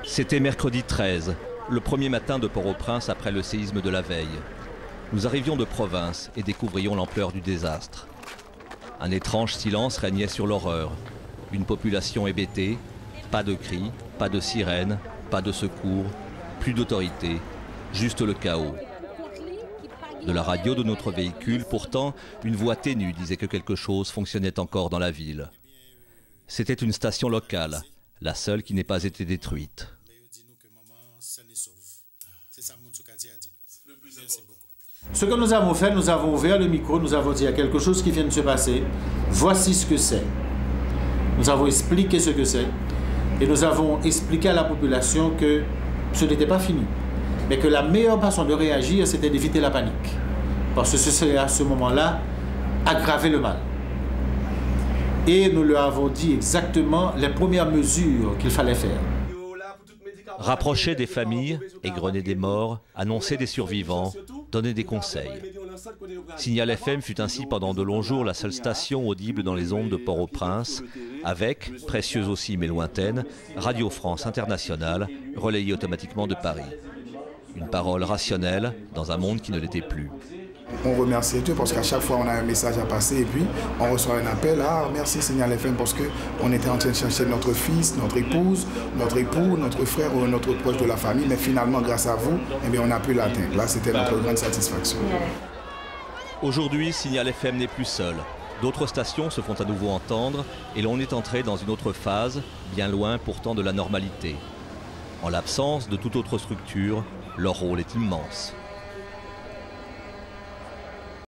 C'était mercredi 13, le premier matin de Port-au-Prince après le séisme de la veille. Nous arrivions de province et découvrions l'ampleur du désastre. Un étrange silence régnait sur l'horreur. Une population hébétée, pas de cris, pas de sirènes, pas de secours, plus d'autorité, juste le chaos. De la radio de notre véhicule, pourtant, une voix ténue disait que quelque chose fonctionnait encore dans la ville. C'était une station locale, la seule qui n'ait pas été détruite. Ce que nous avons fait, nous avons ouvert le micro, nous avons dit il y a quelque chose qui vient de se passer, voici ce que c'est. Nous avons expliqué ce que c'est et nous avons expliqué à la population que ce n'était pas fini, mais que la meilleure façon de réagir, c'était d'éviter la panique. Parce que ce serait à ce moment-là aggraver le mal. Et nous leur avons dit exactement les premières mesures qu'il fallait faire. Rapprocher des familles, égrener des morts, annoncer des survivants, donner des conseils. Signal FM fut ainsi pendant de longs jours la seule station audible dans les ondes de Port-au-Prince, avec, précieuse aussi mais lointaine, Radio France Internationale, relayée automatiquement de Paris. Une parole rationnelle dans un monde qui ne l'était plus. On remercie Dieu parce qu'à chaque fois on a un message à passer et puis on reçoit un appel. Ah, merci Signal FM parce qu'on était en train de chercher notre fils, notre épouse, notre époux, notre frère ou notre proche de la famille. Mais finalement, grâce à vous, eh bien, on a pu l'atteindre. Là, c'était notre grande satisfaction. Aujourd'hui, Signal FM n'est plus seul. D'autres stations se font à nouveau entendre et l'on est entré dans une autre phase, bien loin pourtant de la normalité. En l'absence de toute autre structure, leur rôle est immense.